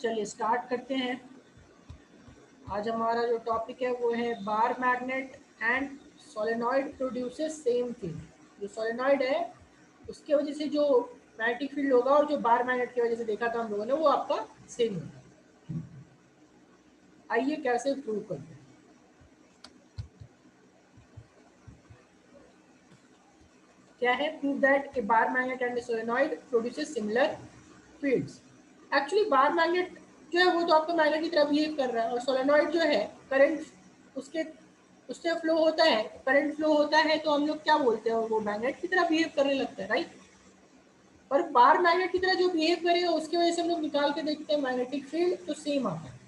चलिए स्टार्ट करते हैं। आज हमारा जो टॉपिक है वो है bar magnet and solenoid produces same field. जो सोलेनॉइड है उसके वजह से जो मैग्नेटिक फील्ड होगा और जो बार मैग्नेट की वजह से देखा था हम लोगों ने वो आपका सेम होगा। आइए कैसे प्रूव करते हैं। क्या है? Prove that A bar magnet and solenoid produces similar fields. Actually bar magnet जो है वो तो आपका मैग्नेट की तरह बिहेव कर रहा है और सोलेनॉइड जो है करंट उसके उससे फ्लो होता है, करंट फ्लो होता है तो हम लोग क्या बोलते हैं, वो मैग्नेट की तरह बिहेव करने लगता है, राइट। पर बार मैग्नेट की तरह जो बिहेव करेगा उसकी वजह से हम लोग निकाल के देखते हैं मैग्नेटिक फील्ड तो सेम आता है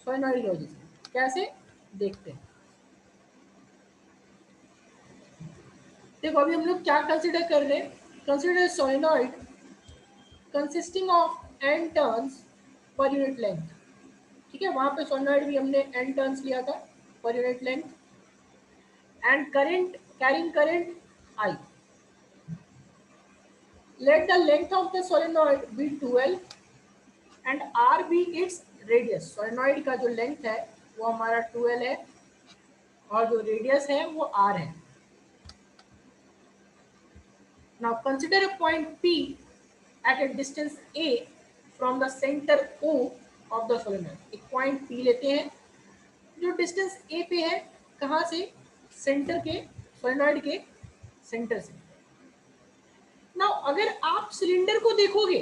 सोलेनॉइड की वजह से। कैसे देखते हैं? देखो अभी हम लोग क्या कंसिडर कर रहे हैं, consider solenoid consisting of n turns per unit length. ठीक है, वहां पे सोलेनॉइड भी हमने n टर्न्स लिया था पर unit length and current carrying current I। Let the length of the solenoid be 12 and R be its radius। Solenoid का जो लेंथ है वो हमारा 12 है और जो रेडियस है वो R है। Now consider a point P at a distance A from the center O of the solenoid। एक पॉइंट P लेते हैं जो डिस्टेंस A पे है, कहाँ से? सेंटर के, सोलेनॉइड के सेंटर से। नाउ अगर आप सिलेंडर को देखोगे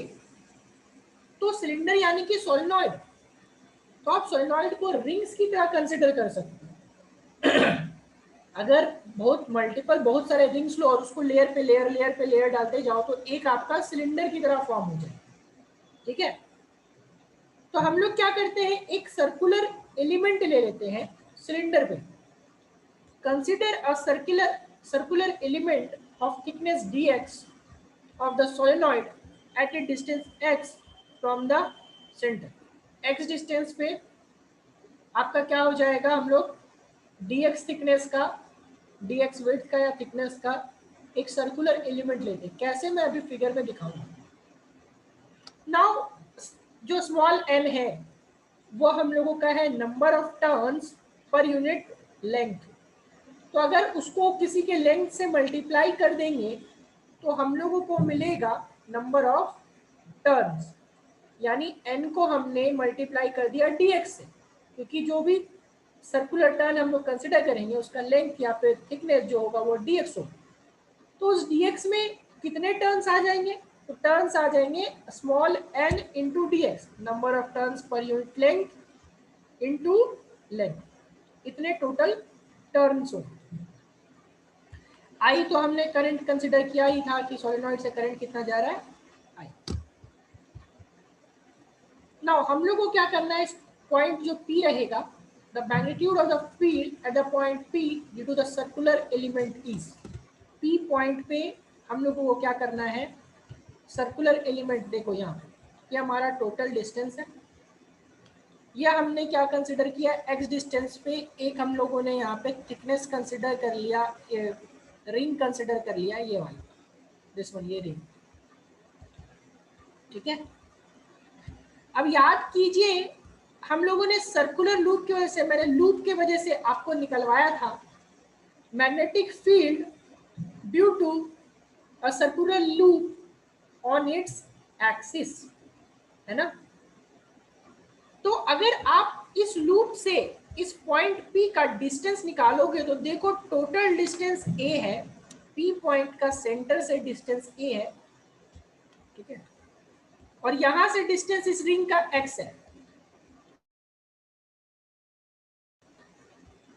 तो सिलेंडर यानी कि सोलेनॉइड, तो आप सोलेनॉइड को रिंग्स की तरह कंसिडर कर सकते हैं। अगर बहुत सारे रिंग्स लो और उसको लेयर पे लेयर डालते जाओ तो एक आपका सिलेंडर की तरह फॉर्म हो जाए। ठीक है, तो हम लोग क्या करते हैं, एक सर्कुलर एलिमेंट ले लेते हैं सिलेंडर पे। Consider a circular element of thickness dx of the solenoid at a distance x from the center। x distance पे आपका क्या हो जाएगा, हम लोग dx थिकनेस का, dx विड्थ का या थिकनेस का एक सर्कुलर एलिमेंट लेते हैं। कैसे, मैं अभी फिगर में दिखाऊंगा। नाउ जो स्मॉल n है वो हम लोगों का है number of turns per unit length. तो अगर उसको किसी के लेंथ से मल्टीप्लाई कर देंगे तो हम लोगों को मिलेगा नंबर ऑफ टर्न्स, यानी n को हमने मल्टीप्लाई कर दिया dx से, क्योंकि जो भी सर्कुलर टर्न हम लोग कंसिडर करेंगे उसका लेंथ या फिर थिकनेस जो होगा वो dx होगा। तो उस dx में कितने टर्न्स आ जाएंगे, तो टर्न्स आ जाएंगे small n into dx, number of turns per unit length into length, इतने टोटल टर्न्स होंगे। आई तो हमने करंट कंसिडर किया ही था कि सोलेनॉइड से करंट कितना जा रहा है, आई। नाउ हम लोग को क्या करना है, इस पॉइंट जो P रहेगा, the magnitude of the field at the point P due to the circular element is. P point पे हम लोग को क्या करना है, सर्कुलर एलिमेंट देखो यहाँ पे, ये हमारा टोटल डिस्टेंस है। यह हमने क्या कंसिडर किया, x डिस्टेंस पे एक हम लोगों ने यहाँ पे थिकनेस कंसिडर कर लिया, रिंग कंसिडर कर लिया, ये वाला दिस वन, ये रिंग। ठीक है, अब याद कीजिए हम लोगों ने सर्कुलर लूप की वजह से, मैंने लूप के वजह से आपको निकलवाया था magnetic field due to a circular loop on its axis, है ना। तो अगर आप इस लूप से इस पॉइंट P का डिस्टेंस निकालोगे तो देखो टोटल डिस्टेंस A है, P पॉइंट का सेंटर से डिस्टेंस A है, ठीक है, और यहां से डिस्टेंस इस रिंग का x है।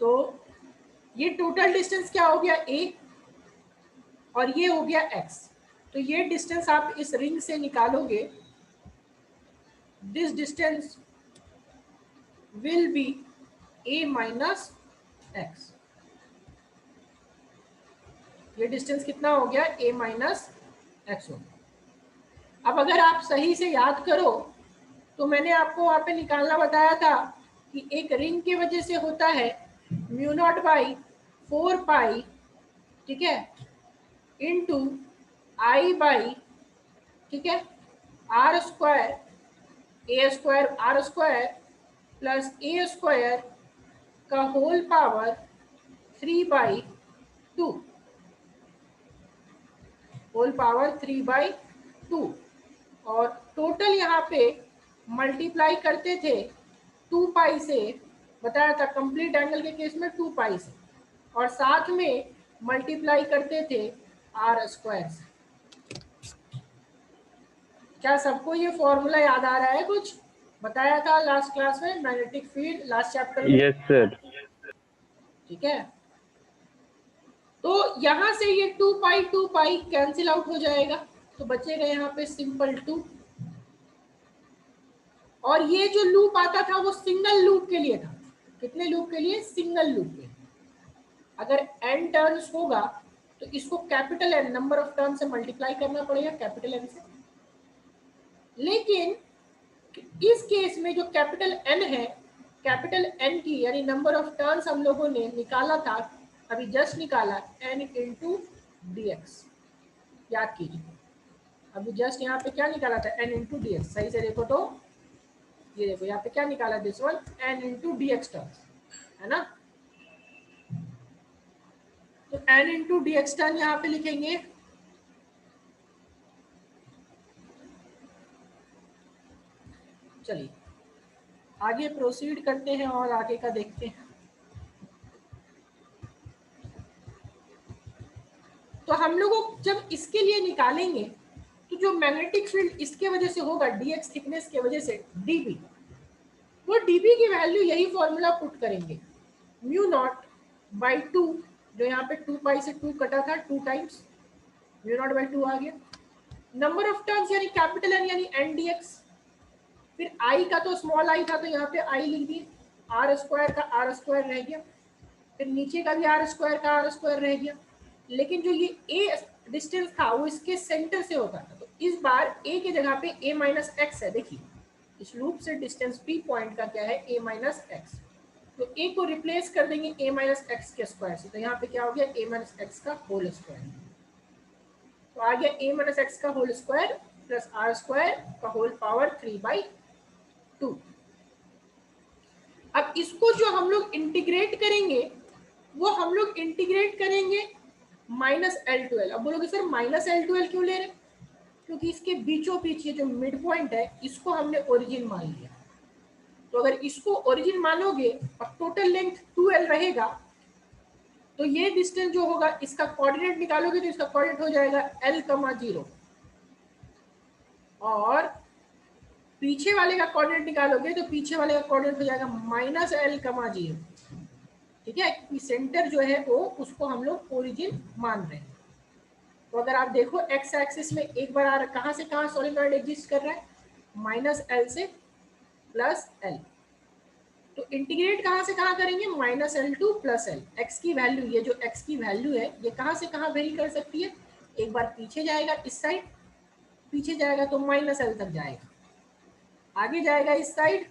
तो ये टोटल डिस्टेंस क्या हो गया, A, और ये हो गया x। तो ये डिस्टेंस आप इस रिंग से निकालोगे, this distance will be A minus x। ये डिस्टेंस कितना हो गया, A माइनस x हो गया। अब अगर आप सही से याद करो तो मैंने आपको वहां पे निकालना बताया था कि एक रिंग की वजह से होता है म्यू नॉट बाई 4 पाई, ठीक है, इंटू I बाई, ठीक है, R square A square R square plus A square का होल पावर 3/2 होल पावर 3/2 और टोटल यहाँ पे मल्टीप्लाई करते थे 2 पाई से, बताया था कंप्लीट एंगल के केस में 2 पाई से, और साथ में मल्टीप्लाई करते थे आर स्क्वायर से। क्या सबको ये फॉर्मूला याद आ रहा है? कुछ बताया था लास्ट क्लास में मैग्नेटिक फील्ड लास्ट चैप्टर में। Yes sir. ठीक है, तो यहां से ये 2 पाई कैंसिल आउट हो जाएगा, तो बचेगा यहाँ पे सिंपल 2। और ये जो लूप आता था वो सिंगल लूप के लिए था। कितने लूप के लिए? सिंगल लूप के। अगर n टर्न्स होगा तो इसको capital N number of turn से मल्टीप्लाई करना पड़ेगा, कैपिटल N से। लेकिन इस केस में जो कैपिटल N है, कैपिटल N की यानी नंबर ऑफ टर्न्स हम लोगों ने निकाला था, अभी जस्ट निकाला, n इंटू dx। याद कीजिए, अभी जस्ट यहाँ पे क्या निकाला था? n into dx। सही से देखो तो ये देखो यहाँ पे क्या निकाला, this one n into dx turns, है ना? तो n इंटू dx टर्न यहाँ पे लिखेंगे। चलिए आगे प्रोसीड करते हैं और आगे का देखते हैं। तो हम लोग जब इसके लिए निकालेंगे तो जो मैग्नेटिक फील्ड इसके वजह से होगा dx थिकनेस के वजह से dB, वो dB की वैल्यू यही फॉर्मूला पुट करेंगे, म्यू नॉट बाई 2, जो यहाँ पे 2 पाई से 2 कटा था, 2 टाइम्स म्यू नॉट बाई 2 आ गया। नंबर ऑफ टर्न्स यानी कैपिटल N यानी n dx, फिर i का तो स्मॉल i था तो यहाँ पे i लिख दिए, r स्क्वायर का r स्क्वायर रह गया, फिर नीचे का भी r स्क्वायर का r स्क्वायर रह गया। लेकिन जो ये a डिस्टेंस था वो इसके सेंटर से होता था, तो इस बार a की जगह पे a माइनस एक्स है। देखिए इस लूप से डिस्टेंस p पॉइंट का क्या है? a minus X. तो a को रिप्लेस कर देंगे a माइनस एक्स के स्क्वायर से, तो यहाँ पे क्या हो गया? a माइनस एक्स का होल स्क्वायर। तो आ गया a माइनस एक्स का whole square plus r square का होल पावर 3/2। अब इसको जो हम लोग इंटीग्रेट करेंगे वो हम लोग इंटीग्रेट करेंगे -L2L। अब बोलोगे सर -L2L क्यों ले रहे? क्योंकि इसके बीचों बीच ये जो मिड पॉइंट है इसको हमने ओरिजिन मान लिया। तो अगर इसको ओरिजिन मानोगे और टोटल लेंथ 2L रहेगा, तो ये डिस्टेंस जो होगा इसका कोऑर्डिनेट निकालोगे तो इसका कोऑर्डिनेट हो जाएगा L, 0, और पीछे वाले का कोऑर्डिनेट निकालोगे तो पीछे वाले का कोऑर्डिनेट हो जाएगा -L, 0। ठीक है, क्योंकि सेंटर जो है वो उसको हम लोग ओरिजिन मान रहे हैं। तो अगर आप देखो एक्स एक्सिस में एक बार आ रहा, कहाँ से कहाँ सोलेनॉइड एग्जिस्ट कर रहा है? -L से +L। तो इंटीग्रेट कहाँ से कहाँ करेंगे? -L to +L। एक्स की वैल्यू, ये जो एक्स की वैल्यू है ये कहाँ से कहाँ वेरी कर सकती है? एक बार पीछे जाएगा इस साइड, पीछे जाएगा तो -L तक जाएगा, आगे जाएगा इस साइड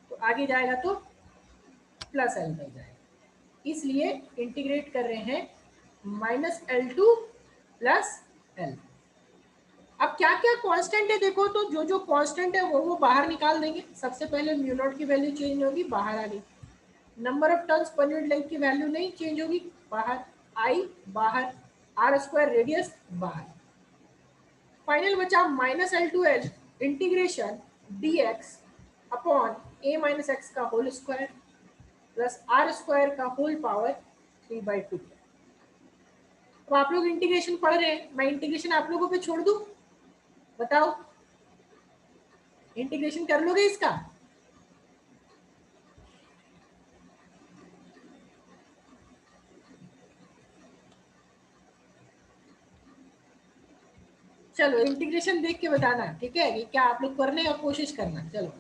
तो आगे जाएगा तो +L तक जाएगा। इसलिए इंटीग्रेट कर रहे हैं -L to +L। अब क्या क्या कांस्टेंट है देखो, तो जो जो कांस्टेंट है वो बाहर निकाल देंगे। सबसे पहले म्यू नॉट की वैल्यू चेंज होगी, बाहर आ गई। Number of turns per unit length की वैल्यू नहीं चेंज होगी, बाहर। आई बाहर, आर स्क्वायर रेडियस बाहर। फाइनल बचा -L2L integration dx upon a minus x का whole square plus R square का होल पावर 3/2। तो आप लोग इंटीग्रेशन पढ़ रहे हैं, मैं इंटीग्रेशन आप लोगों पे छोड़ दूं? बताओ इंटीग्रेशन कर लोगे इसका? चलो इंटीग्रेशन देख के बताना, ठीक है, कि क्या आप लोग करने का कोशिश करना। चलो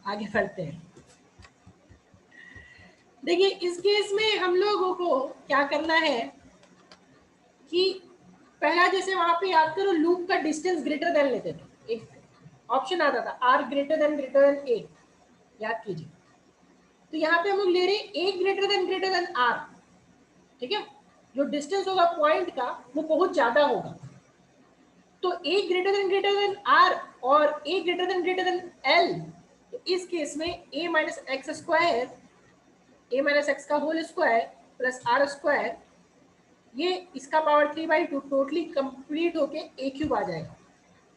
आगे बढ़ते हैं। देखिए इस केस में हम लोगों को क्या करना है कि पहला जैसे वहां पे याद करो लूप का डिस्टेंस ग्रेटर देन लेते थे, एक ऑप्शन आता था r ग्रेटर देन a, याद कीजिए। तो यहाँ पे हम लोग ले रहे हैं a ग्रेटर देन r। ठीक है, जो डिस्टेंस होगा पॉइंट का वो बहुत ज्यादा होगा, तो a ग्रेटर देन r और a ग्रेटर देन l इस केस में a minus x square, a minus x का whole square plus R square, ये इसका पावर 3/2 टोटली कंप्लीट होके a क्यूब आ जाएगा।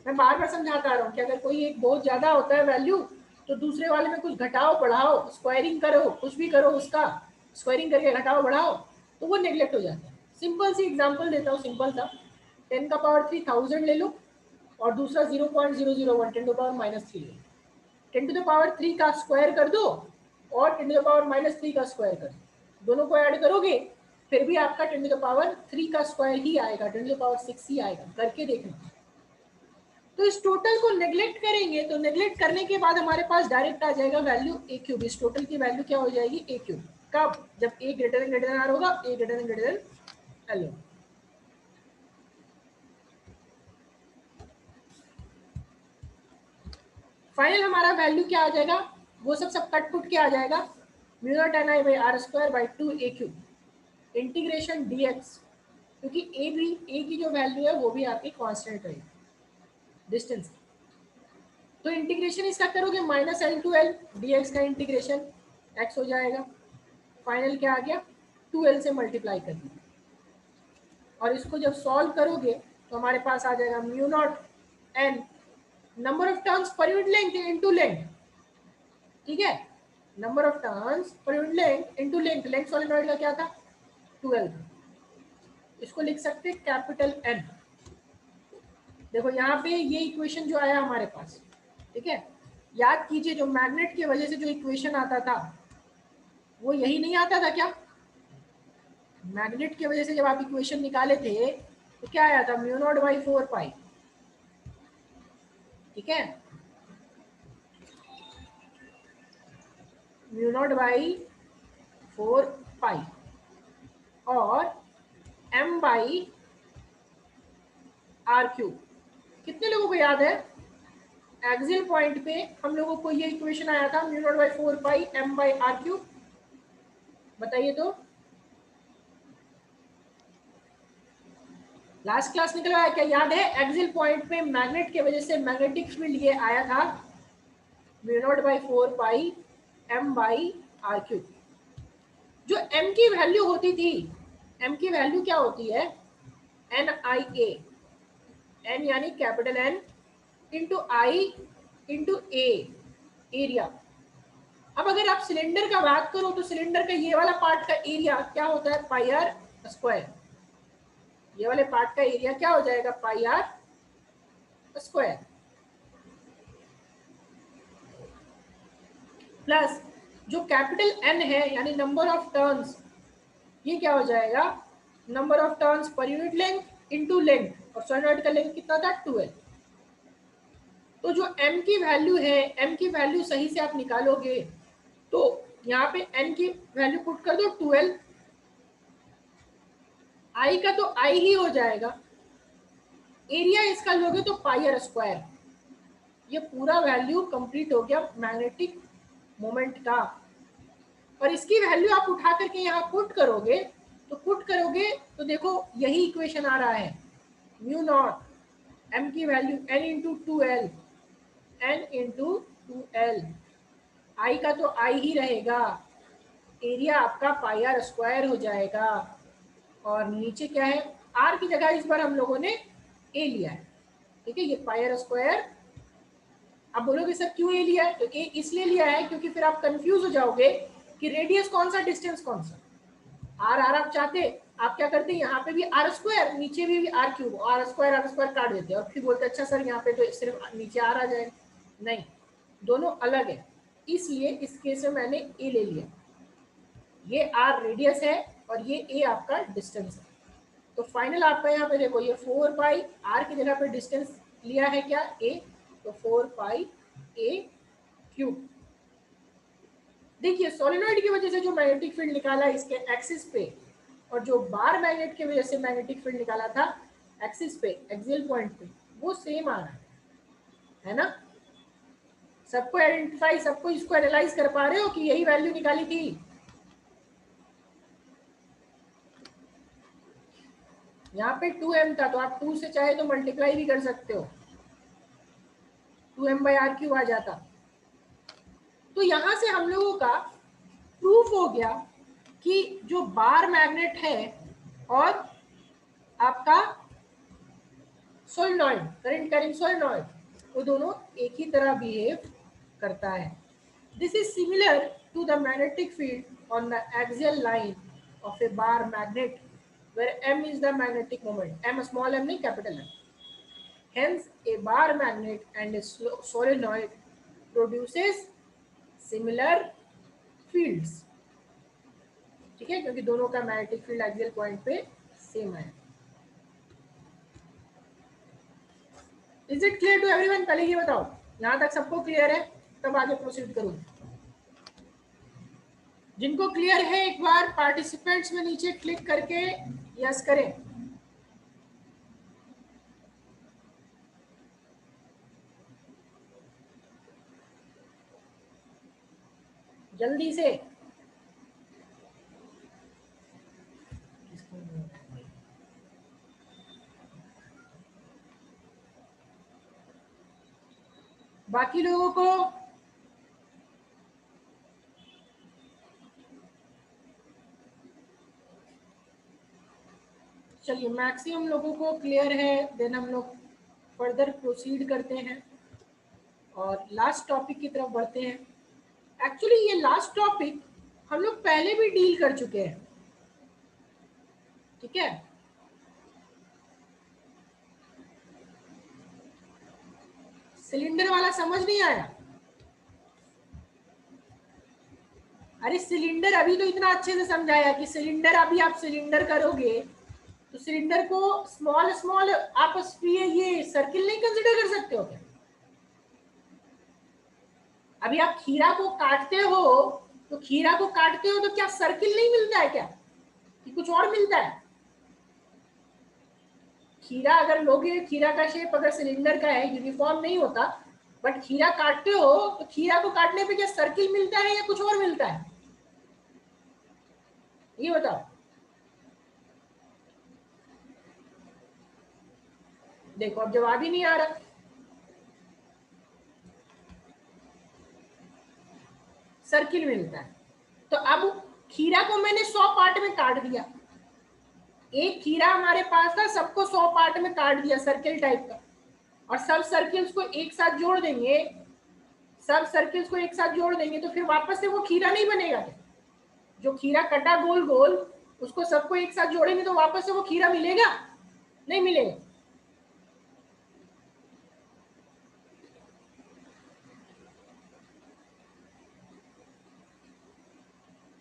मैं बार बार समझाता आ रहा हूँ कि अगर कोई एक बहुत ज्यादा होता है वैल्यू तो दूसरे वाले में कुछ घटाओ बढ़ाओ, स्क्वायरिंग करो, कुछ भी करो, उसका स्क्वायरिंग करके घटाओ बढ़ाओ तो वो नेग्लेक्ट हो जाता है। सिंपल सी एग्जांपल देता हूँ, सिंपल सा 10 का पावर 3 1000 ले लो और दूसरा 0.001 10 टू पावर माइनस 3 ले लो। 10 टू द पावर 3 का स्क्वायर कर दो और 10 टू द पावर माइनस 3 का स्क्वायर कर दो, दोनों को ऐड करोगे फिर भी आपका 10 टू द पावर 3 का स्क्वायर ही आएगा, 10 टू द पावर 6 ही आएगा, करके देखना। तो इस टोटल को नेग्लेक्ट करेंगे तो नेग्लेक्ट करने के बाद हमारे पास डायरेक्ट आ जाएगा वैल्यू a क्यूब। इस टोटल की वैल्यू क्या हो जाएगी a क्यूब। कब? जब a ग्रेटर देन आर होगा, a ग्रेटर देन एल होगा। फाइनल हमारा वैल्यू क्या आ जाएगा, वो सब कट पुट के आ जाएगा mu naught N I by R square by 2 a cube integration dx, क्योंकि a की जो वैल्यू है वो भी आपकी कांस्टेंट रहेगी डिस्टेंस। तो इंटीग्रेशन इसका करोगे minus L two L D x का इंटीग्रेशन एक्स हो जाएगा। फाइनल क्या आ गया, 2l से मल्टीप्लाई कर दिया और इसको जब सॉल्व करोगे तो हमारे पास आ जाएगा mu naught N number of turns per unit length into length. ठीक है, number of turns per unit length into length, length solenoid का क्या था 12, इसको लिख सकते हैं कैपिटल एन। देखो यहाँ पे ये इक्वेशन जो आया हमारे पास, ठीक है, याद कीजिए जो मैग्नेट की वजह से जो इक्वेशन आता था वो यही नहीं आता था क्या? मैग्नेट की वजह से जब आप इक्वेशन निकाले थे तो क्या आया था, म्यू नॉट बाई 4 पाई। ठीक है, म्यू नॉट बाई 4 पाई और m बाई आर क्यूब। कितने लोगों को याद है एक्सियल पॉइंट पे हम लोगों को ये इक्वेशन आया था mu naught by 4 pi m by R cube? बताइए तो। लास्ट क्लास निकला है क्या, याद है? एक्सियल पॉइंट पे मैग्नेट की वजह से मैग्नेटिक फील्ड ये आया था mu naught by 4 pi m by R cube. जो m की वैल्यू होती थी, m की वैल्यू क्या होती है, एन आई ए, एन यानी capital N into I into A, area. अब अगर आप सिलेंडर का बात करो तो सिलेंडर का ये वाला पार्ट का एरिया क्या होता है, पाई आर स्क्वायर। ये वाले पार्ट का एरिया क्या हो जाएगा, पाई आर स्क्वायर प्लस जो कैपिटल एन है यानी नंबर ऑफ टर्न्स, ये क्या हो जाएगा, number of turns per unit length into length, और सोलेनॉइड का लेंथ कितना था 12। तो जो m की वैल्यू है, m की वैल्यू सही से आप निकालोगे तो यहाँ पे n की वैल्यू पुट कर दो 12, i का तो i ही हो जाएगा, एरिया इसका लोगे तो पाई आर स्क्वायर। ये पूरा वैल्यू कंप्लीट हो गया मैग्नेटिक मोमेंट का। और इसकी वैल्यू आप उठा करके यहाँ पुट करोगे तो देखो यही इक्वेशन आ रहा है, म्यू नॉट m की value n into 2l, n into 2l, आई का तो आई ही रहेगा, एरिया आपका पाई आर स्क्वायर हो जाएगा। और नीचे क्या है, आर की जगह इस बार हम लोगों ने ए लिया है। ठीक है, ये पाई आर स्क्वायर। आप बोलोगे सर क्यों ए लिया है, तो ए इसलिए लिया है क्योंकि फिर आप कंफ्यूज हो जाओगे कि रेडियस कौन सा डिस्टेंस कौन सा। आर आर आप चाहते, आप क्या करते हैं यहाँ पे भी आर स्क्वायर नीचे भी आर क्यूब, आर स्क्वायर काट देते हैं और फिर बोलते अच्छा सर यहाँ पे तो सिर्फ नीचे आर आ जाएगा। नहीं, दोनों अलग है, इसलिए इस केस में मैंने ए ले लिया। ये आर रेडियस है और ये ए आपका डिस्टेंस है। तो फाइनल आपका यहाँ पे देखो ये 4 पाई आर की जगह पे डिस्टेंस लिया है क्या, ए, तो 4 पाई ए क्यूब। देखिए सोलेनॉइड की वजह से जो मैग्नेटिक फील्ड निकाला इसके एक्सिस पे, और जो बार मैग्नेट की वजह से मैग्नेटिक फील्ड निकाला था एक्सिस पे, एक्सियल पॉइंट पे, वो सेम आ रहा है ना? सबको आइडेंटिफाई, सबको इसको एनालाइज कर पा रहे हो कि यही वैल्यू निकाली थी? यहाँ पे 2m था तो आप 2 से चाहे तो मल्टीप्लाई भी कर सकते हो, 2m बाई आर क्यूब आ जाता। तो यहां से हम लोगों का प्रूफ हो गया कि जो बार मैग्नेट है और आपका सोलेनॉइड, करंट कैरिंग सोलेनॉइड, वो दोनों एक ही तरह बिहेव करता है. This is similar to the magnetic field on the axial line of a bar magnet where m is the magnetic moment, m small m नहीं capital M. Hence a bar magnet and a solenoid produces similar fields. ठीक है, क्योंकि दोनों का magnetic field axial point पे same है. Is it clear to everyone? पहले ये बताओ, यहां तक सबको क्लियर है, तब आगे प्रोसीड करूं. जिनको क्लियर है एक बार पार्टिसिपेंट्स में नीचे क्लिक करके यस करें. जल्दी से. बाकी लोगों को चलिए, मैक्सिमम लोगों को क्लियर है. देन हम लोग फर्दर प्रोसीड करते हैं और लास्ट टॉपिक की तरफ बढ़ते हैं. एक्चुअली ये लास्ट टॉपिक हम लोग पहले भी डील कर चुके हैं. ठीक है, सिलेंडर वाला समझ नहीं आया? अरे सिलेंडर अभी तो इतना अच्छे से समझाया कि सिलेंडर, अभी आप सिलेंडर करोगे तो सिलेंडर को स्मॉल स्मॉल आप ये सर्किल नहीं कंसिडर कर सकते हो क्या? अभी आप खीरा को काटते हो तो खीरा को काटते हो तो क्या सर्किल नहीं मिलता है क्या, कि कुछ और मिलता है? खीरा अगर लोगे, खीरा का शेप अगर सिलेंडर का है, यूनिफॉर्म नहीं होता, बट खीरा काटते हो तो खीरा को काटने पे क्या सर्किल मिलता है या कुछ और मिलता है? ये बताओ. देखो अब जवाब ही नहीं आ रहा. सर्किल मिलता है. तो अब खीरा को मैंने 100 पार्ट में काट दिया. एक खीरा हमारे पास था, सबको 100 पार्ट में काट दिया सर्किल टाइप का, और सब सर्किल्स को एक साथ जोड़ देंगे, सब सर्किल्स को एक साथ जोड़ देंगे तो फिर वापस से वो खीरा नहीं बनेगा क्या? जो खीरा कटा गोल गोल, उसको सबको एक साथ जोड़ेंगे तो वापस से वो खीरा मिलेगा? नहीं मिलेगा.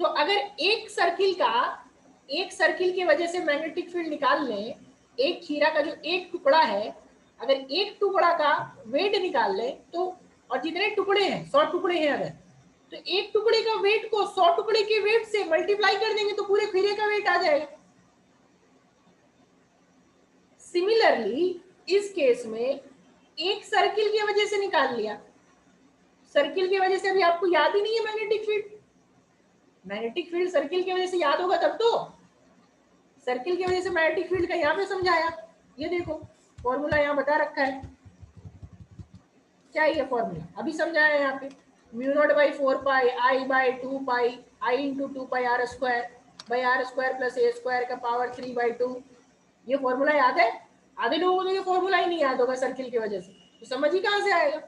तो अगर एक सर्किल की वजह से मैग्नेटिक फील्ड निकाल लें, एक खीरा का जो एक टुकड़ा है, अगर एक टुकड़ा का वेट निकाल लें तो, और जितने टुकड़े हैं 100 टुकड़े हैं अगर, तो एक टुकड़े का वेट को 100 टुकड़े के वेट से मल्टीप्लाई कर देंगे तो पूरे खीरे का वेट आ जाएगा. सिमिलरली इस केस में एक सर्किल की वजह से निकाल लिया, सर्किल की वजह से अभी आपको याद ही नहीं है magnetic field. Magnetic field circle की वजह से याद होगा तब तो. सर्किल की वजह से मैग्नेटिक फील्ड का यहाँ पे समझाया. ये देखो फॉर्मूला यहाँ बता रखा है. क्या है ये फॉर्मूला? अभी समझाया यहाँ पे. Mu naught by 4 pi I by 2 pi I into 2 pi R square by R square plus A square का पावर 3/2. ये फॉर्मूला याद है? आधे लोगों को तो ये फॉर्मूला ही नहीं याद होगा सर्किल की वजह से, तो समझ ही कहाँ से आएगा.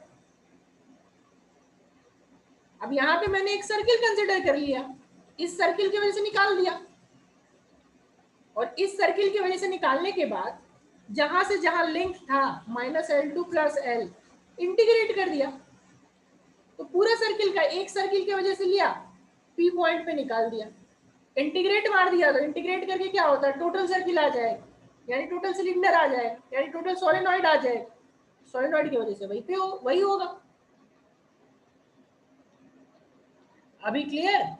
अब यहाँ पे मैंने एक सर्किल कंसिडर कर लिया, इस सर्किल की वजह से निकाल दिया, और इस सर्किल की वजह से निकालने के बाद जहां से जहां लिंक था -L2 प्लस L इंटीग्रेट कर दिया. तो पूरा सर्किल का एक सर्किल की वजह से लिया, P पॉइंट पे निकाल दिया, इंटीग्रेट मार दिया. तो इंटीग्रेट करके क्या होता है, टोटल सर्किल आ जाएगा, यानी टोटल सिलेंडर आ जाएगा, यानी टोटल सोलेनॉइड आ जाएगा. सोलेनॉइड की वजह से वही पे वही होगा. अभी क्लियर?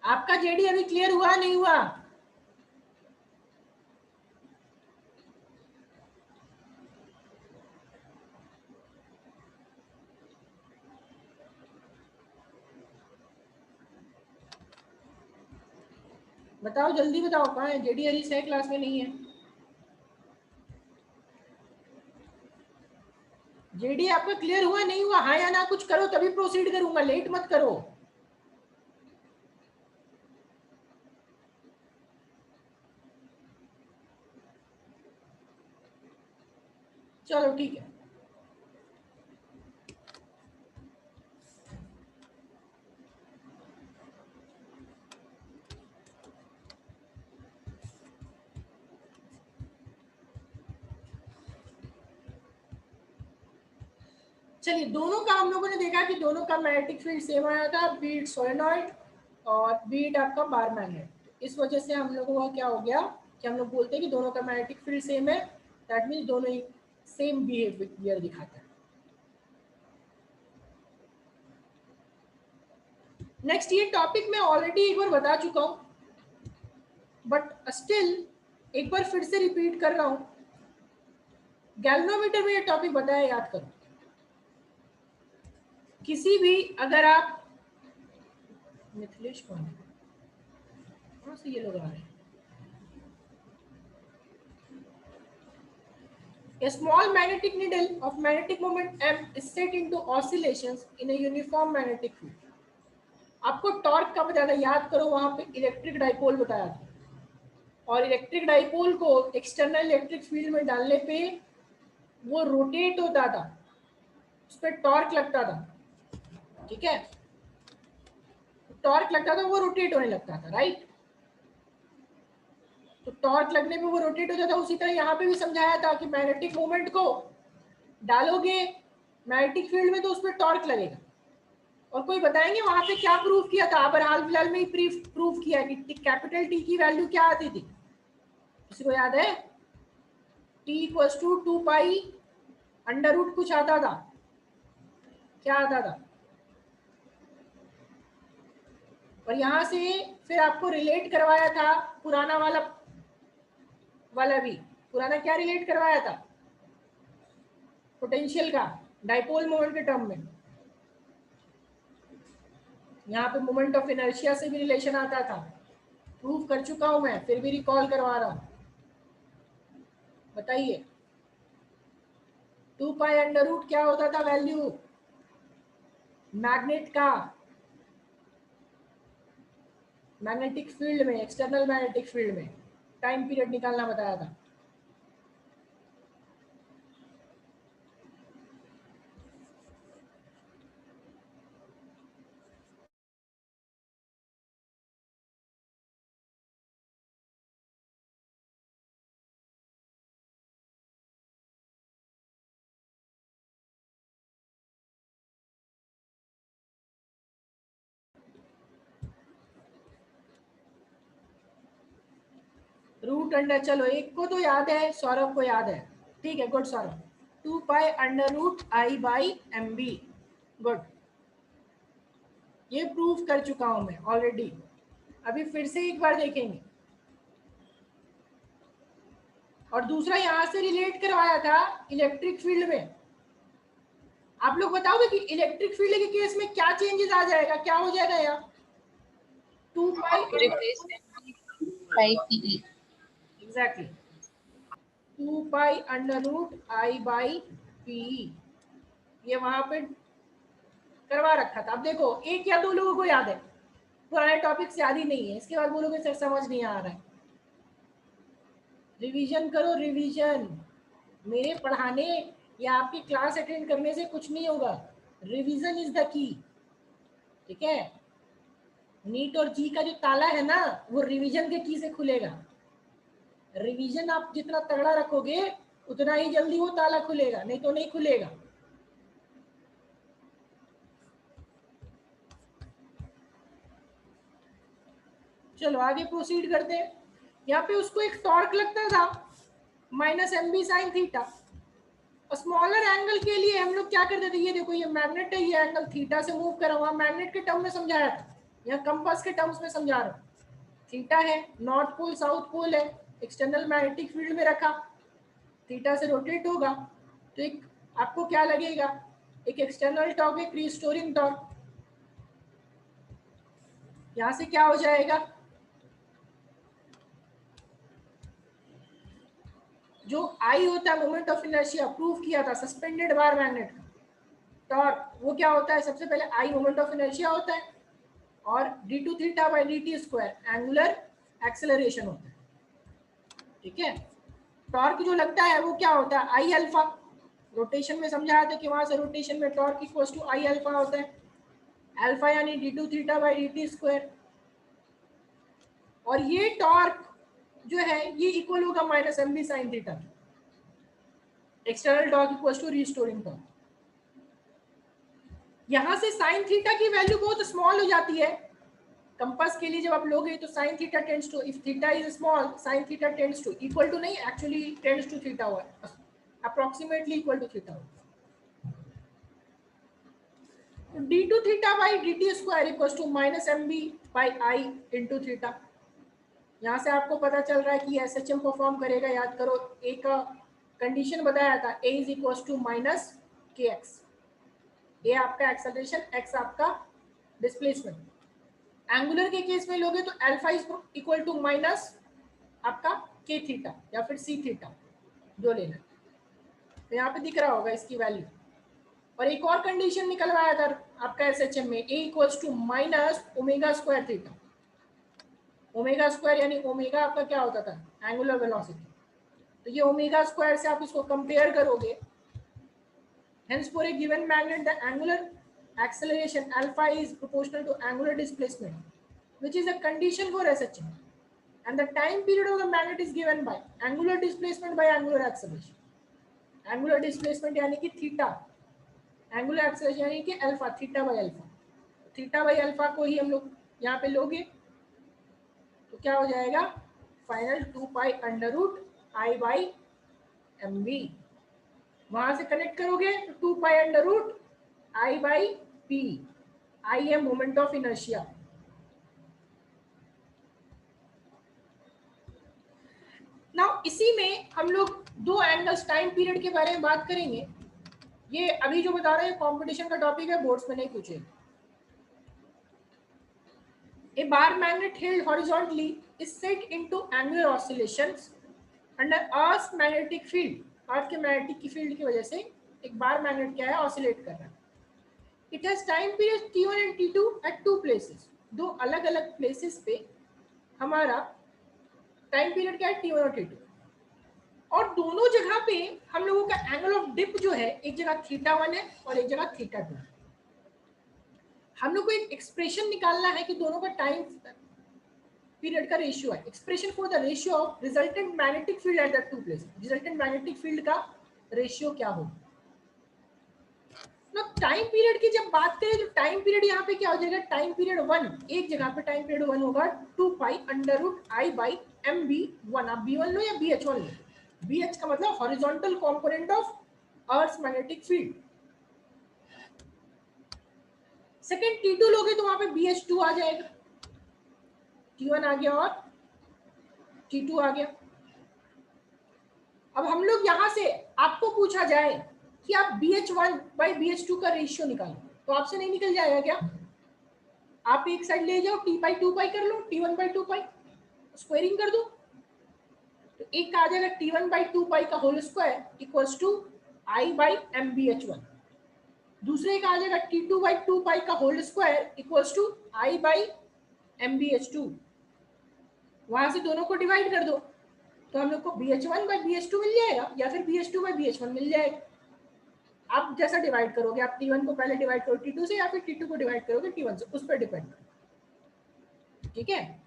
आपका जेडी अभी क्लियर हुआ नहीं हुआ? बताओ जल्दी बताओ, कहाँ है जेडी हरीश? है क्लास में? नहीं है? जेडी आपका क्लियर हुआ नहीं हुआ? हाँ या ना कुछ करो तभी प्रोसीड करूंगा, लेट मत करो। चलो ठीक है। चलिए, दोनों का हम लोगों ने देखा कि दोनों का मैग्नेटिक फील्ड सेम आया था, बीट सोलेनॉइड और बीट आपका बार मैग्नेट। इस वजह से हम लोगों का क्या हो गया कि हम लोग बोलते हैं कि दोनों का मैग्नेटिक फील्ड सेम है, दैट मीन्स दोनों ही सेम बिहेवियर दिखाते हैं। नेक्स्ट, ये टॉपिक मैं ऑलरेडी एक बार बता चुका हूं, बट स्टिल एक बार फिर से रिपीट कर रहा हूं। गैल्वेनोमीटर में ये टॉपिक बताया, याद करो। किसी भी, अगर आप, मिथिलेश कौन है? कहाँ से ये लोग आ रहे हैं? A small magnetic needle of magnetic moment M is set into oscillations in a uniform magnetic field. आपको टॉर्क का बताया था, याद करो, वहां पे इलेक्ट्रिक डाइपोल बताया था, और इलेक्ट्रिक डाइपोल को एक्सटर्नल इलेक्ट्रिक फील्ड में डालने पे वो रोटेट होता था, उस पर टॉर्क लगता था, ठीक है? टॉर्क लगता था, वो रोटेट होने लगता था, राइट? तो टॉर्क लगने पे वो रोटेट होता था। उसी तरह यहाँ पे भी समझाया था कि मैग्नेटिक मोमेंट को डालोगे मैग्नेटिक फील्ड में तो उस पर टॉर्क लगेगा। और कोई बताएंगे वहां पे क्या प्रूफ किया था? अब हाल फिलहाल में ही प्रूफ किया कि कैपिटल टी की वैल्यू क्या आती थी? किसी को याद है? T equals to 2 pi under root कुछ आता था, क्या आता था? और यहां से फिर आपको रिलेट करवाया था पुराना वाला भी। पुराना क्या रिलेट करवाया था? पोटेंशियल का डाइपोल मोमेंट के टर्म में। यहाँ पे मोमेंट ऑफ इनर्शिया से भी रिलेशन आता था, प्रूफ कर चुका हूं मैं, फिर भी रिकॉल करवा रहा हूं। बताइए, 2 पाई अंडर रूट क्या होता था वैल्यू मैग्नेट का? मैग्नेटिक फील्ड में, एक्सटर्नल मैग्नेटिक फील्ड में टाइम पीरियड निकालना बताया था। रूट अंडर, चलो एक को तो याद है, सौरभ को याद है, ठीक है, good Saurabh. 2 pi under root I by M B, good. ये प्रूफ कर चुका हूं मैं ऑलरेडी, अभी फिर से एक बार देखेंगे। और दूसरा यहां से रिलेट करवाया था इलेक्ट्रिक फील्ड में। आप लोग बताओगे कि इलेक्ट्रिक फील्ड के केस में क्या चेंजेस आ जाएगा, क्या हो जाएगा यहाँ? 2 pi PE, exactly 2 pi under root I by P, ये वहां पे करवा रखा था। अब देखो, एक या दो लोगों को याद है, पुराने टॉपिक से याद ही नहीं है, इसके बाद बोलोगे सर समझ नहीं आ रहा है। रिवीजन करो, रिवीजन। मेरे पढ़ाने या आपकी क्लास अटेंड करने से कुछ नहीं होगा, रिवीजन इज द की, ठीक है? नीट और जी का जो ताला है ना, वो रिवीजन के की से खुलेगा। रिवीजन आप जितना तगड़ा रखोगे उतना ही जल्दी वो ताला खुलेगा, नहीं तो नहीं खुलेगा। चलो आगे प्रोसीड करते हैं। यहाँ पे उसको एक टॉर्क लगता था minus M B sine theta. Smaller angle के लिए हम लोग क्या करते थे? ये देखो, ये मैग्नेट है, ये एंगल थीटा से मूव कर रहा हूँ, मैग्नेट के टर्म में समझाया था, यहाँ कंपास के टर्म्स में समझा रहा हूँ। थीटा है, नॉर्थ पोल साउथ पोल है, एक्सटर्नल मैग्नेटिक फील्ड में रखा, थीटा से रोटेट होगा, तो एक आपको क्या लगेगा? एक एक्सटर्नल टॉर्क, एक रिस्टोरिंग टॉर्क। यहाँ से क्या हो जाएगा? जो आई होता है मोमेंट ऑफ इनर्शिया, प्रूव किया था सस्पेंडेड बार मैग्नेट का टॉर्क, वो क्या होता है, सबसे पहले आई मोमेंट ऑफ इनर्शिया होता है और d2 theta by dt square angular acceleration होता है। ठीक है, टॉर्क जो लगता है वो क्या होता है, आई अल्फा, रोटेशन में समझाया था कि वहां से रोटेशन में torque equals to I alpha होता है, अल्फा यानी d2 theta by dt square, और ये टॉर्क जो है ये इक्वल होगा minus M B sine theta, external torque equals to restoring torque. यहां से साइन थीटा की वैल्यू बहुत स्मॉल हो जाती है, कंपास के लिए जब आप लोगे तो sine theta tends to, if theta is small sine theta tends to, equal to नहीं एक्चुअली टेंड्स टू थीटा हुआ, अप्रोक्सीमेटली इक्वल टू थीटा हुआ। d2 theta by dt square equals to minus M B by I into theta. यहाँ से आपको पता चल रहा है कि SHM परफॉर्म करेगा, याद करो एक कंडीशन बताया था, a is equals to minus K X, A आपका एक्सेलरेशन, एक्स आपका डिस्प्लेसमेंट। एंगुलर के केस में लोगे तो alpha is equal to minus आपका के थीटा या फिर सी थीटा जो लेना, तो यहाँ पे दिख रहा होगा इसकी वैल्यू। और एक और कंडीशन निकलवाया था आपका SHM में, a equals to minus omega square theta, omega square यानी ओमेगा आपका क्या होता था, एंगुलर वेलोसिटी, तो ये ओमेगा स्क्वायर से आप इसको कंपेयर करोगे, hence for a given magnet the angular acceleration alpha is proportional to angular displacement which is a condition for SHM, and the time period of the magnet is given by angular displacement by angular acceleration, angular displacement यानी कि theta, angular acceleration यानी कि alpha, theta by alpha, theta by alpha को ही हम लोग यहाँ पे लोगे तो क्या हो जाएगा, final 2 pi under root I by M B, वहां से कनेक्ट करोगे तो 2 pi under root I by P, I है मोमेंट ऑफ इनर्शिया। नाउ इसी में हम लोग दो एंगल्स टाइम पीरियड के बारे में बात करेंगे, ये अभी जो बता रहे हैं कंपटीशन का टॉपिक है, बोर्ड्स में नहीं पूछे। A bar magnet held horizontally is set into angular oscillations under Earth's magnetic field, अर्थ के मैग्नेटिक की फील्ड की वजह से एक बार मैग्नेट क्या है, ऑसिलेट कर रहा है। It has time period T1 and T2 at two places, दो अलग अलग प्लेसेस पे हमारा टाइम पीरियड क्या है, T1 और T2, और दोनों जगह पे हम लोगों का एंगल ऑफ डिप जो है, एक जगह θ1 है और एक जगह θ2 है। हम लोग को एक एक्सप्रेशन निकालना है कि दोनों का टाइम पीरियड का रेशियो है, expression for the ratio of resultant magnetic field at the two places, resultant magnetic field का रेशियो क्या होगा। ना टाइम पीरियड की जब बात करें तो टाइम पीरियड यहाँ पे क्या हो जाएगा, टाइम पीरियड 1, एक जगह पे टाइम पीरियड 1 होगा 2 pi under root I by M B 1, आप B1 लो या BH1 लो, BH का मतलब horizontal component of earth magnetic field. Second T2 लोगे तो वहां पे BH2 आ जाएगा, T1 आ गया और T2 आ गया। अब हम लोग यहां से आपको पूछा जाए कि आप BH1 बाई BH2 का रेशियो निकालो, तो आपसे नहीं निकल जाएगा क्या, आप एक साइड ले जाओ, T बाई 2 पाई कर लो, T1 बाई 2 पाई स्क्वायरिंग कर दो, तो एक का आ जाएगा T1 बाई 2 पाई का whole square equals to I by M BH1, दूसरे का आ जाएगा T2 बाई 2 पाई का whole square equals to I by M BH2, वहां से दोनों को डिवाइड कर दो तो हम लोग को BH1 बाई BH2 मिल जाएगा या फिर BH2 बाई BH1 मिल जाएगा। आप जैसा डिवाइड करोगे, आप T1 को पहले डिवाइड करो T2 से या फिर T2 को डिवाइड करोगे T1 से, उस पर डिपेंड करो। ठीक है,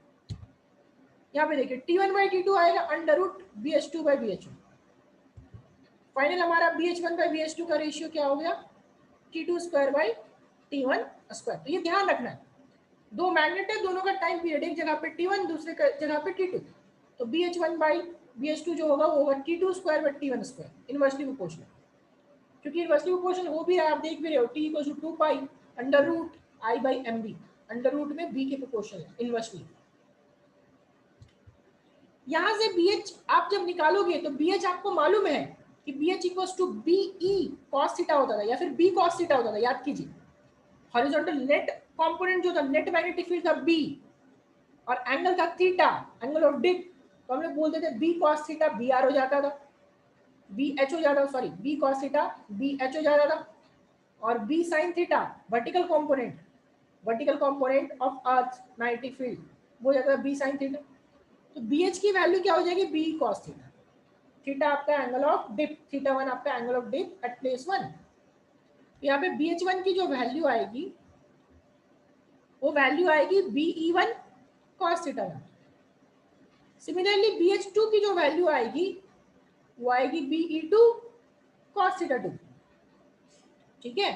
यहाँ पे देखिए T1 बाई T2 आएगा under root BH2 by BH1, final हमारा BH1 बाई BH2 का रेशियो क्या हो गया, T2 square by T1 square. तो ये ध्यान रखना है, दो मैग्नेट है, दोनों का टाइम पीरियड एक जगह पे T1 दूसरे जगह पे T2, तो BH1 बाई BH2 जो होगा वो होगा T2 square by T1 square, inversely proportional, क्योंकि इनवर्सली प्रोपोर्शनल हो भी रहा है, आप देख भी रहे हो, T equals to 2 pi under root I by M B, under root में B के प्रोपोर्शनल है इनवर्सली। यहाँ से BH आप जब निकालोगे तो BH आपको मालूम है कि BH equals to BE cos theta होता था या फिर B cos थीटा होता था, याद कीजिए, हॉरिजॉन्टल नेट कंपोनेंट जो था, नेट मैग्नेटिक फील्ड था B और एंगल था थीटा, एंगल ऑफ डिप, तो हम लोग बोलते थे B cos थीटा BR हो जाता था। बी एच हो जाता, sorry B cos theta B H हो जाता था, और B sine theta vertical component of earth magnetic field वो हो जाता है बी साइन थीटा। तो बी एच की वैल्यू क्या हो जाएगी, बी कॉस थीटा। थीटा आपका angle of dip, theta one आपका angle of dip at place one. यहाँ पे बी एच वन की जो वैल्यू आएगी वो वैल्यू आएगी B E one cos theta one. Similarly B H two की जो वैल्यू आएगी वो आएगी B E two cos theta two. ठीक है,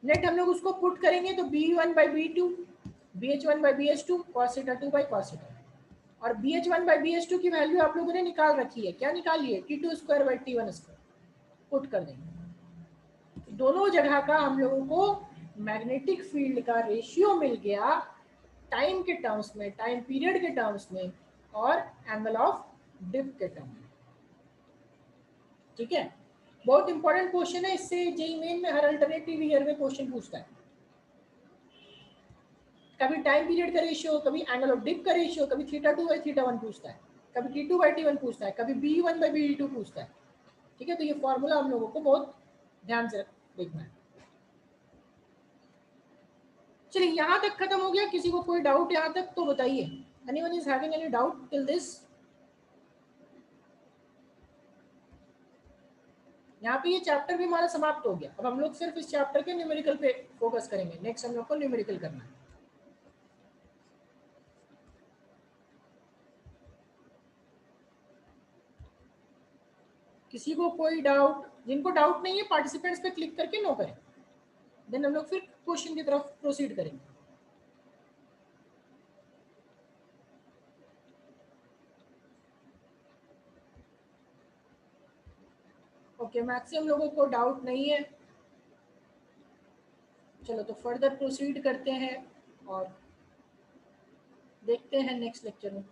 नेट हम लोग उसको पुट करेंगे तो B one by B two, B H one by B H two, cos theta two by cos theta. और B H one by B H two की value आप लोगों ने निकाल रखी है, क्या निकाली है, T two square by T one square, put कर देंगे। दोनों जगह का हम लोगों को मैग्नेटिक फील्ड का रेशियो मिल गया टाइम के टर्म्स में, टाइम पीरियड के टर्म्स में, और एंगल ऑफ डिप के टर्म में। ठीक है, बहुत इंपॉर्टेंट क्वेश्चन है, इससे जेईई मेन में हर अल्टरनेटिव ईयर में क्वेश्चन पूछता है। कभी टाइम पीरियड का रेशियो, कभी एंगल ऑफ डिप का रेशियो, कभी theta two by theta one पूछता है, कभी T two by T one पूछता है, कभी B one by B two पूछता है। ठीक है, तो ये फॉर्मूला हम लोगों को बहुत ध्यान से देखना है। चलिए यहाँ तक खत्म हो गया, किसी को कोई डाउट यहाँ तक तो बताइए। Anyone is having any doubt till this? यहाँ पे ये चैप्टर भी हमारा समाप्त हो गया। अब हम लोग सिर्फ इस चैप्टर के न्यूमेरिकल पे फोकस करेंगे। नेक्स्ट हम लोग को न्यूमेरिकल करना है। किसी को कोई डाउट? जिनको डाउट नहीं है पार्टिसिपेंट्स पे क्लिक करके नो करें, देन हम लोग फिर क्वेश्चन की तरफ प्रोसीड करेंगे। ओके, मैक्सिमम लोगों को डाउट नहीं है। चलो तो फर्दर प्रोसीड करते हैं और देखते हैं नेक्स्ट लेक्चर में।